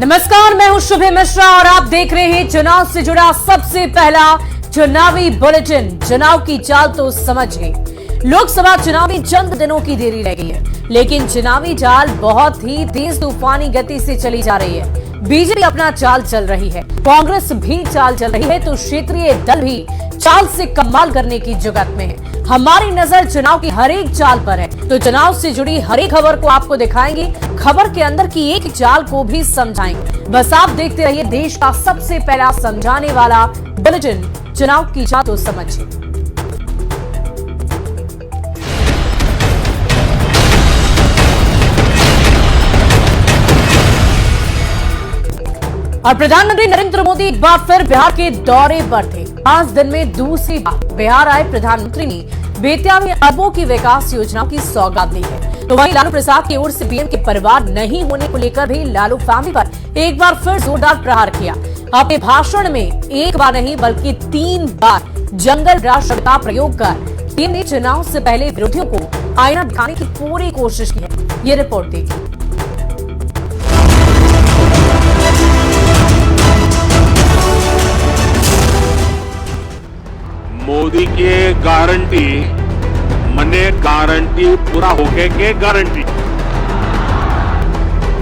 नमस्कार, मैं हूं शुभे मिश्रा और आप देख रहे हैं चुनाव से जुड़ा सबसे पहला चुनावी बुलेटिन। चुनाव की चाल तो समझिए, लोकसभा चुनावी चंद दिनों की देरी रह गई है, लेकिन चुनावी चाल बहुत ही तेज तूफानी गति से चली जा रही है। बीजेपी अपना चाल चल रही है, कांग्रेस भी चाल चल रही है, तो क्षेत्रीय दल भी चाल से कमाल करने की जुगत में है। हमारी नजर चुनाव की हर एक चाल पर है, तो चुनाव से जुड़ी हर एक खबर को आपको दिखाएंगे, खबर के अंदर की एक चाल को भी समझाएंगे। बस आप देखते रहिए देश का सबसे पहला समझाने वाला बुलेटिन, चुनाव की चाल तो समझिए। और प्रधानमंत्री नरेंद्र मोदी एक बार फिर बिहार के दौरे पर थे। 5 दिन में दूसरी बार बिहार आए प्रधानमंत्री ने बेतिया में अरबों की विकास योजनाओं की सौगात दी है। तो वहीं लालू प्रसाद की ओर से पीएम के परिवार नहीं होने को लेकर भी लालू फैमिली पर एक बार फिर जोरदार प्रहार किया। अपने भाषण में एक बार नहीं बल्कि 3 बार जंगल राज शब्द का प्रयोग कर पीएम ने चुनाव से पहले विरोधियों को आईना दिखाने की पूरी कोशिश की है। ये रिपोर्ट देखिए। मोदी के गारंटी मने गारंटी पूरा होके के गारंटी।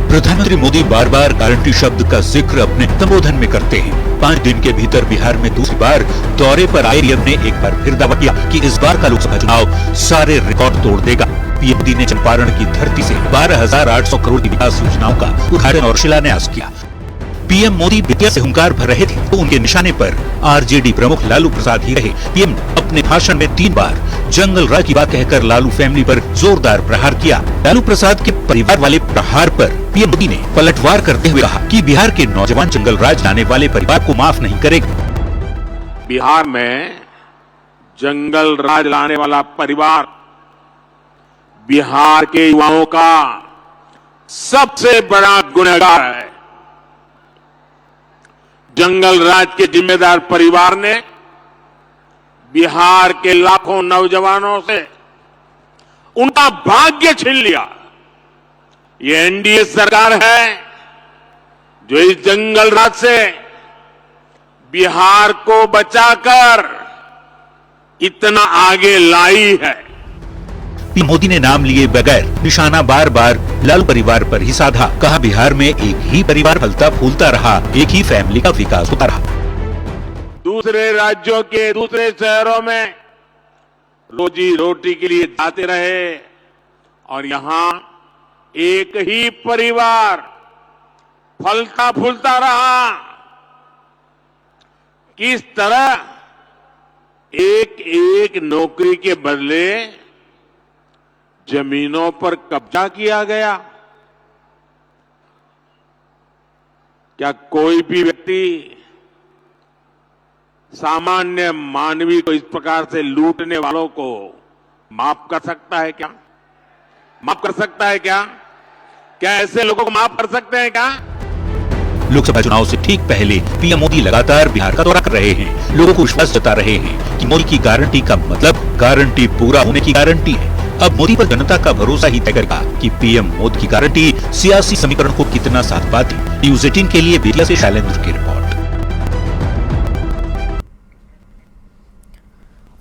प्रधानमंत्री मोदी बार बार गारंटी शब्द का जिक्र अपने संबोधन में करते हैं। 5 दिन के भीतर बिहार में दूसरी बार दौरे पर आए पीएम ने एक बार फिर दावा किया कि इस बार का लोकसभा चुनाव सारे रिकॉर्ड तोड़ देगा। पीएम मोदी ने चंपारण की धरती से 12,800 करोड़ की विकास योजनाओं का उद्घाटन और शिलान्यास किया। पीएम मोदी बेतिया से हुंकार भर रहे थे तो उनके निशाने पर आरजेडी प्रमुख लालू प्रसाद ही रहे। पीएम ने अपने भाषण में 3 बार जंगल राज की बात कहकर लालू फैमिली पर जोरदार प्रहार किया। लालू प्रसाद के परिवार वाले प्रहार पर पीएम मोदी ने पलटवार करते हुए कहा कि बिहार के नौजवान जंगल राज लाने वाले परिवार को माफ नहीं करेगा। बिहार में जंगल राज लाने वाला परिवार बिहार के युवाओं का सबसे बड़ा गुनहगार है। जंगल राज के जिम्मेदार परिवार ने बिहार के लाखों नौजवानों से उनका भाग्य छीन लिया। ये एनडीए सरकार है जो इस जंगल राज से बिहार को बचाकर इतना आगे लाई है। पीएम मोदी ने नाम लिए बगैर निशाना बार बार लालू परिवार पर ही साधा। कहा बिहार में एक ही परिवार फलता फूलता रहा, एक ही फैमिली का विकास होता रहा। दूसरे राज्यों के दूसरे शहरों में रोजी रोटी के लिए जाते रहे और यहां एक ही परिवार फलता फूलता रहा। किस तरह एक एक नौकरी के बदले जमीनों पर कब्जा किया गया। क्या कोई भी व्यक्ति सामान्य मानवी को इस प्रकार से लूटने वालों को माफ कर सकता है क्या? माफ कर सकता है क्या? क्या ऐसे लोगों को माफ कर सकते हैं क्या? लोकसभा चुनाव से ठीक पहले पीएम मोदी लगातार बिहार का दौरा कर रहे हैं। लोगों को विश्वास जता रहे हैं कि मोदी की गारंटी का मतलब गारंटी पूरा होने की गारंटी है। अब मोदी पर जनता का भरोसा ही तय करेगा कि पीएम मोदी की गारंटी सियासी समीकरण को कितना साथ पाती। न्यूज़ 18 के लिए बेतिया से शैलेंद्र की रिपोर्ट।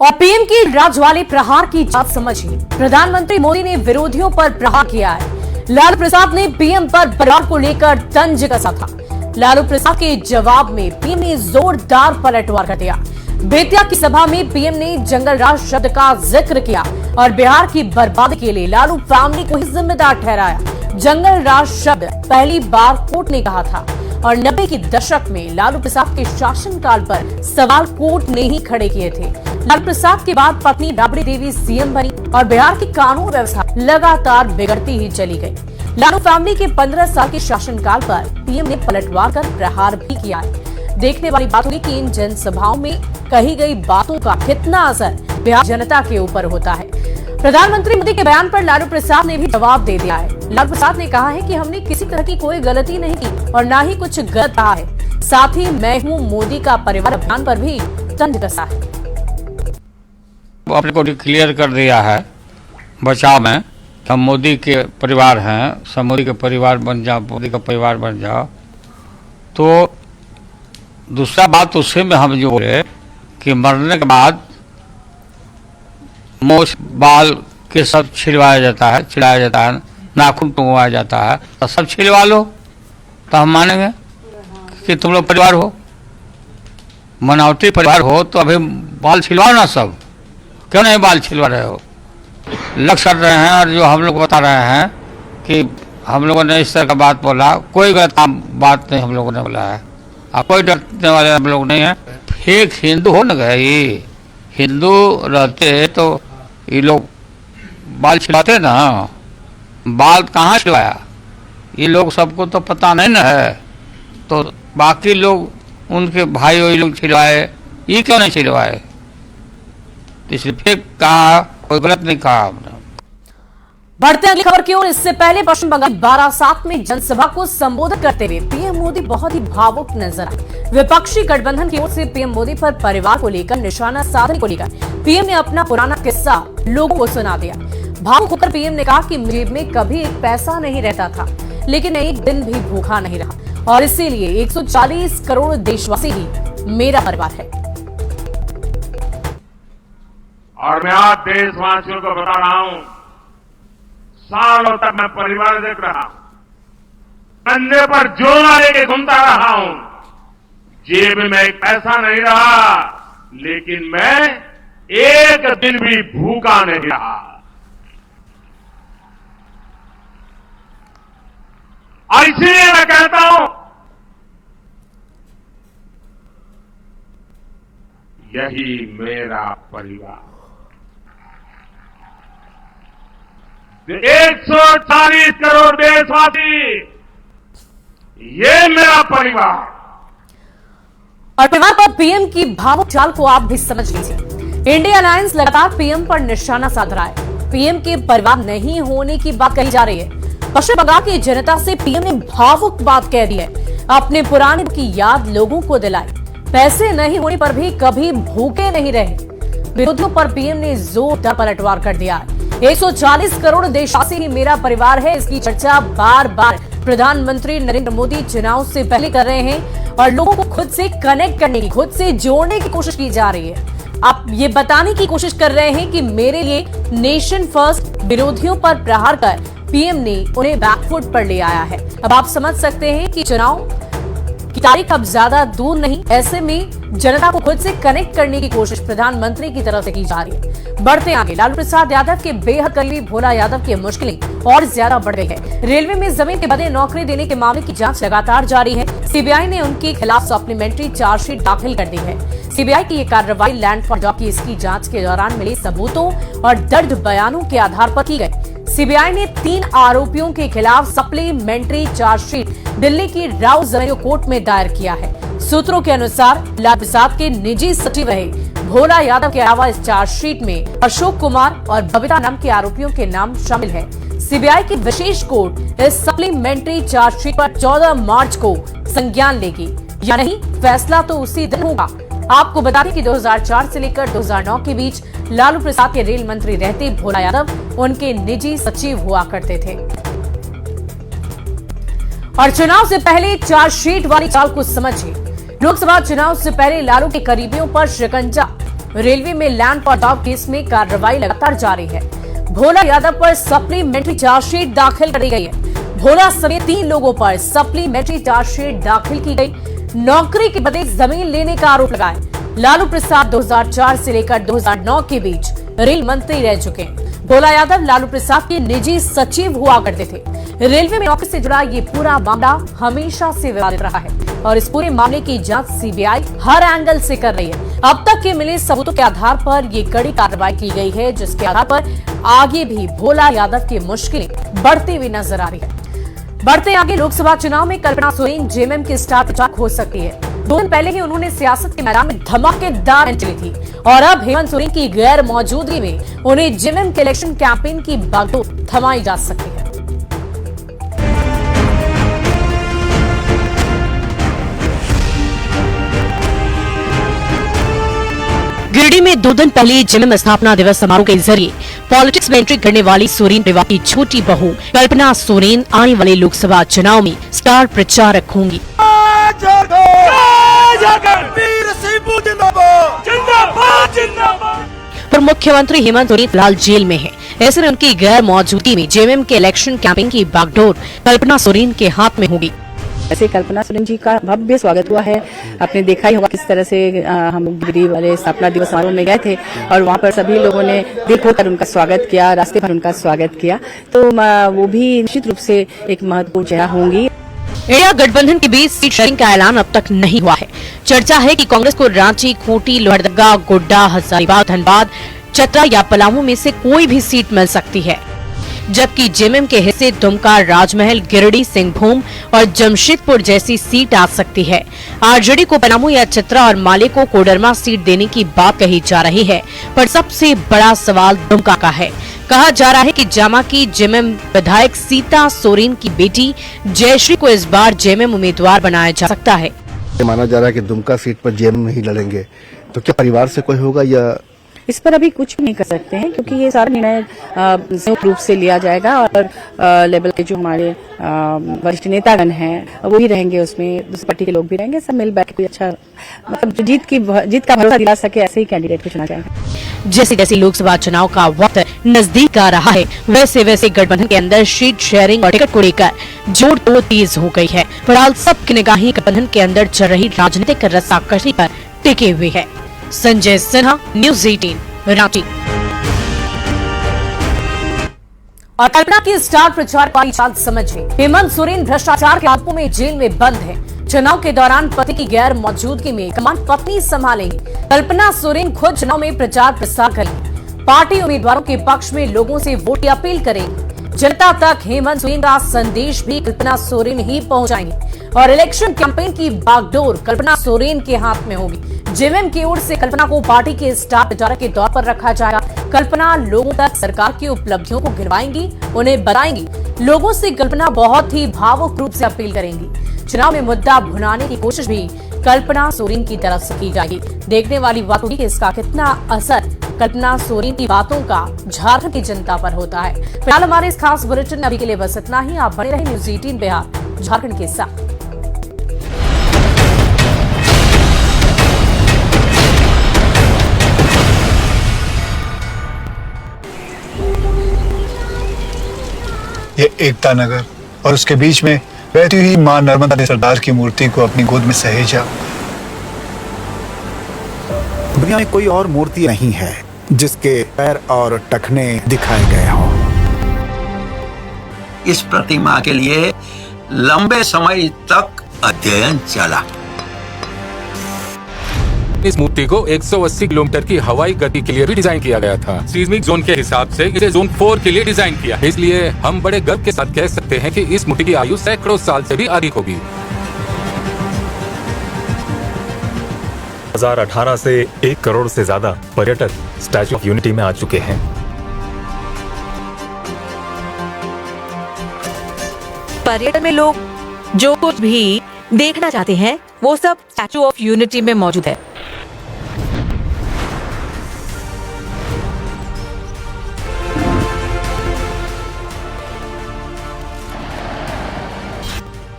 और पीएम की राज वाले प्रहार की बात समझिए। प्रधानमंत्री मोदी ने विरोधियों पर प्रहार किया है। लालू प्रसाद ने पीएम पर परिवार को लेकर तंज कसा था। लालू प्रसाद के जवाब में पीएम ने जोरदार पलटवार कर दिया। बेतिया की सभा में पीएम ने जंगल राज शब्द का जिक्र किया और बिहार की बर्बादी के लिए लालू फैमिली को ही जिम्मेदार ठहराया। जंगल राज शब्द पहली बार कोर्ट ने कहा था और 90 के दशक में लालू प्रसाद के शासनकाल पर सवाल कोर्ट ने ही खड़े किए थे। लालू प्रसाद के बाद पत्नी राबड़ी देवी सीएम बनी और बिहार की कानून व्यवस्था लगातार बिगड़ती ही चली गई। लालू फैमिली के 15 साल के शासनकाल पर पीएम ने पलटवार कर प्रहार भी किया है। देखने वाली बात होगी कि इन जनसभाओं में कही गई बातों का कितना असर बिहार जनता के ऊपर होता है। प्रधानमंत्री मोदी के बयान पर लालू प्रसाद ने भी जवाब दे दिया है। लालू प्रसाद ने कहा है कि हमने किसी तरह की कोई गलती नहीं की और ना ही कुछ गलत रहा है। साथ ही मैं हूं मोदी का परिवार अभियान पर भी तंज कसा है। अपने को क्लियर कर दिया है बचाव में, हम मोदी के परिवार हैं, सब मोदी के परिवार बन जाओ, मोदी का परिवार बन जाओ। तो दूसरा बात उससे में हम जो बोले कि मरने के बाद मोछ बाल के सब छिलवाया जाता है, नाखून टूंगवाया जाता है, तो सब छिलवा लो तो हम मानेंगे कि तुम लोग परिवार हो, मनावटी परिवार हो। तो अभी बाल छिलवाओ ना सब, क्यों नहीं बाल छिलवा रहे हो? लक्ष्य कर रहे हैं और जो हम लोग बता रहे हैं कि हम लोगों ने इस तरह का बात बोला, कोई गलत बात नहीं हम लोगों ने बोला है, और कोई डरने वाले हम लोग नहीं है। फेक हिंदू हो न गए, हिंदू रहते तो ये लोग बाल छिलवाते ना, बाल कहाँ छिलवाया? ये लोग सबको तो पता नहीं ना है, तो बाकी लोग उनके भाई वही लोग छिलवाए, ये क्यों नहीं छिलवाए? इसलिए फेक कहा, कोई गलत नहीं कहा हमने। बढ़ते अगली खबर की ओर। इससे पहले पश्चिम बंगाल बारासात में जनसभा को संबोधित करते हुए पीएम मोदी बहुत ही भावुक नजर आए। विपक्षी गठबंधन की ओर से पीएम मोदी पर परिवार को लेकर निशाना साधने को लेकर पीएम ने अपना पुराना किस्सा लोगों को सुना दिया। भावुक होकर पीएम ने कहा कि जेब में कभी एक पैसा नहीं रहता था, लेकिन एक दिन भी भूखा नहीं रहा, और इसीलिए 140 करोड़ देशवासी ही मेरा परिवार है। और मैं आज देशवासियों को बता रहा हूं, सालों तक मैं परिवार देख रहा हूं, कंधे पर झोला लेके घूमता रहा हूं, जेब में एक पैसा नहीं रहा, लेकिन मैं एक दिन भी भूखा नहीं रहा। और इसलिए मैं कहता हूं, यही मेरा परिवार। 140 करोड़ देशवासी, ये मेरा परिवार। और परिवार पर पीएम की भावुक चाल को आप भी समझ लीजिए। इंडिया अलायंस लगातार पीएम पर निशाना साध रहा है। पीएम के परिवार नहीं होने की बात कही जा रही है। पश्चिम बंगाल की जनता से पीएम ने भावुक बात कह दी है, अपने पुराने की याद लोगों को दिलाई। पैसे नहीं होने पर भी कभी भूखे नहीं रहे। विरोधियों पर पीएम ने जोरदार पलटवार कर दिया। 140 करोड़ देशवासी ही मेरा परिवार है, इसकी चर्चा बार बार प्रधानमंत्री नरेंद्र मोदी चुनाव से पहले कर रहे हैं, और लोगों को खुद से कनेक्ट करने की, खुद से जोड़ने की कोशिश की जा रही है। आप ये बताने की कोशिश कर रहे हैं कि मेरे लिए नेशन फर्स्ट। विरोधियों पर प्रहार कर पीएम ने उन्हें बैकफुट पर ले आया है। अब आप समझ सकते हैं कि चुनाव की तारीख अब ज्यादा दूर नहीं, ऐसे में जनता को खुद से कनेक्ट करने की कोशिश प्रधानमंत्री की तरफ से की जा रही है। बढ़ते आगे, लालू प्रसाद यादव के बेहद करीबी भोला यादव की मुश्किलें और ज्यादा बढ़ गई है। रेलवे में जमीन के बदले नौकरी देने के मामले की जांच लगातार जारी है। सीबीआई ने उनके खिलाफ सप्लीमेंट्री चार्जशीट दाखिल कर दी है। सीबीआई की ये कार्रवाई लैंड फॉर जॉब की इसकी जांच के दौरान मिले सबूतों और दर्ज बयानों के आधार पर की गई। सीबीआई ने 3 आरोपियों के खिलाफ सप्लीमेंट्री चार्जशीट दिल्ली की राउ जवेरियो कोर्ट में दायर किया है। सूत्रों के अनुसार लालू प्रसाद के निजी सचिव रहे भोला यादव के अलावा इस चार्जशीट में अशोक कुमार और बबीता नाम के आरोपियों के नाम शामिल है। सीबीआई की विशेष कोर्ट इस सप्लीमेंट्री चार्जशीट पर 14 मार्च को संज्ञान लेगी या नहीं, फैसला तो उसी दिन होगा। आपको बता दें कि 2004 से लेकर 2009 के बीच लालू प्रसाद के रेल मंत्री रहते भोला यादव उनके निजी सचिव हुआ करते थे। और चुनाव से पहले चार्जशीट वाली चाल को समझिए। लोकसभा चुनाव से पहले लालू के करीबियों पर शिकंजा। रेलवे में लैंड फॉर जॉब केस में कार्रवाई लगातार जारी है। भोला यादव पर सप्लीमेंट्री चार्जशीट दाखिल कर दी गई है। भोला समेत 3 लोगों पर सप्लीमेंट्री चार्जशीट दाखिल की गई। नौकरी के बदले जमीन लेने का आरोप लगाए। लालू प्रसाद 2004 से लेकर 2009 के बीच रेल मंत्री रह चुके हैं। भोला यादव लालू प्रसाद के निजी सचिव हुआ करते थे। रेलवे में नौकरी से जुड़ा ये पूरा मामला हमेशा से विवादित रहा है, और इस पूरे मामले की जांच सीबीआई हर एंगल से कर रही है। अब तक के मिले सबूतों के आधार पर ये कड़ी कार्रवाई की गई है, जिसके आधार पर आगे भी भोला यादव की मुश्किलें बढ़ती हुई नजर आ रही है। बढ़ते आगे, लोकसभा चुनाव में कल्पना सोरेन जेएमएम की स्टार प्रचारक हो सकती है। 2 दिन पहले ही उन्होंने सियासत के मैदान में धमाकेदार एंट्री ली थी, और अब हेमंत सोरेन की गैर मौजूदगी में उन्हें जेएमएम के इलेक्शन कैंपेन की बागडोर थमाई जा सकती है। गिरिडीह में 2 दिन पहले जेएमएम स्थापना दिवस समारोह के जरिए पॉलिटिक्स में एंट्री करने वाली सोरेन परिवार की छोटी बहू कल्पना सोरेन आने वाले लोकसभा चुनाव में स्टार प्रचारक होंगी। पर मुख्यमंत्री हेमंत सोरेन फिलहाल जेल में हैं। ऐसे में उनकी गैर मौजूदगी में जेएमएम के इलेक्शन कैंपेन की बागडोर कल्पना सोरेन के हाथ में होगी। ऐसे कल्पना सोरेन जी का भव्य स्वागत हुआ है। आपने देखा ही होगा किस तरह से हम गिरी वाले स्थापना दिवस समारोह में गए थे और वहाँ पर सभी लोगों ने दिल खोलकर उनका स्वागत किया, रास्ते भर उनका स्वागत किया। तो वो भी निश्चित रूप से एक महत्वपूर्ण चेहरा होंगी। इंडिया गठबंधन के बीच सीट शेयरिंग का ऐलान अब तक नहीं हुआ है। चर्चा है कि कांग्रेस को रांची, खूंटी, लोहरदगा, गोड्डा, हजारीबाग, धनबाद, चतरा या पलामू में से कोई भी सीट मिल सकती है, जबकि जेएमएम के हिस्से दुमका, राजमहल, गिरिडीह, सिंहभूम और जमशेदपुर जैसी सीट आ सकती है। आरजेडी को पलामू या चतरा और माले को कोडरमा सीट देने की बात कही जा रही है, पर सबसे बड़ा सवाल दुमका का है। कहा जा रहा है कि जामा की जेएमएम विधायक सीता सोरेन की बेटी जयश्री को इस बार जेएमएम उम्मीदवार बनाया जा सकता है। माना जा रहा है कि दुमका सीट पर जेएमएम नहीं लड़ेंगे, तो क्या परिवार से कोई होगा या इस पर अभी कुछ भी नहीं कर सकते हैं, क्योंकि ये सारा निर्णय संयुक्त रूप से लिया जाएगा और लेवल के जो हमारे वरिष्ठ नेतागण हैं वो भी रहेंगे, उसमें दूसरी पार्टी के लोग भी रहेंगे। सब मिल बैठ के कोई अच्छा मतलब जीत का भरोसा दिला सके ऐसे ही कैंडिडेट को चुना जाएगा। जैसे जैसे लोकसभा चुनाव का वक्त नजदीक आ रहा है, वैसे वैसे गठबंधन के अंदर सीट शेयरिंग और टिकट को लेकर जोड़ तोड़ तेज हो गई है। फिलहाल सबकी निगाहें गठबंधन के अंदर चल रही राजनीतिक रस्साकशी पर टिके हुए है। संजय सिन्हा, न्यूज़ 18, रांची। और कल्पना की स्टार प्रचार वाली चाल समझिए। हेमंत सोरेन भ्रष्टाचार के आरोपों में जेल में बंद है। चुनाव के दौरान पति की गैर मौजूदगी में कमान पत्नी संभालेंगी। कल्पना सोरेन खुद चुनाव में प्रचार प्रसार करेंगी। पार्टी उम्मीदवारों के पक्ष में लोगों से वोट की अपील करेंगी। जनता तक हेमंत सोरेन का संदेश भी कल्पना सोरेन ही पहुंचाएंगे और इलेक्शन कैंपेन की बागडोर कल्पना सोरेन के हाथ में होगी। जेएमएम की ओर से कल्पना को पार्टी के स्टार प्रचारक के तौर पर रखा जाएगा। कल्पना लोगों तक सरकार की उपलब्धियों को गिनवाएंगी, उन्हें बताएंगी। लोगों से कल्पना बहुत ही भावुक रूप से अपील करेंगी। चुनाव में मुद्दा भुनाने की कोशिश भी कल्पना सोरेन की तरफ से की जाएगी। देखने वाली बात होगी कि इसका कितना असर कल्पना सोरेन की बातों का झारखंड की जनता पर होता है। फिलहाल हमारे इस खास बुलेटिन अभी के लिए बस इतना ही। आप बने रहे न्यूज़ 18 बिहार झारखंड के साथ। ये एकता नगर और उसके बीच में बहती हुई मां नर्मदा ने सरदार की मूर्ति को अपनी गोद में सहेजा। दुनिया में कोई और मूर्ति नहीं है जिसके पैर और टखने दिखाए गए हों। इस प्रतिमा के लिए लंबे समय तक अध्ययन चला। इस मूर्ति को 180 किलोमीटर की हवाई गति के लिए भी डिजाइन किया गया था। सीस्मिक जोन के हिसाब से इसे जोन 4 के लिए डिजाइन किया। इसलिए हम बड़े गर्व के साथ कह सकते हैं कि इस मूर्ति की आयु सैकड़ों साल से भी अधिक होगी। 2018 से 1 करोड़ से ज्यादा पर्यटक स्टैच्यू ऑफ यूनिटी में आ चुके हैं। पर्यटन में लोग जो कुछ भी देखना चाहते हैं वो सब स्टैच्यू ऑफ यूनिटी में मौजूद है।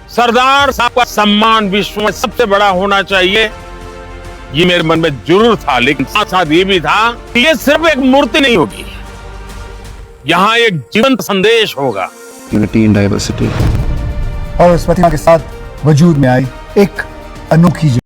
सरदार साहब का सम्मान विश्व में सबसे बड़ा होना चाहिए, ये मेरे मन में जरूर था। लेकिन साथ साथ ये भी था कि ये सिर्फ एक मूर्ति नहीं होगी, यहाँ एक जीवंत संदेश होगा। Unity in diversity. और उस प्रतिमा के साथ वजूद में आई एक अनोखी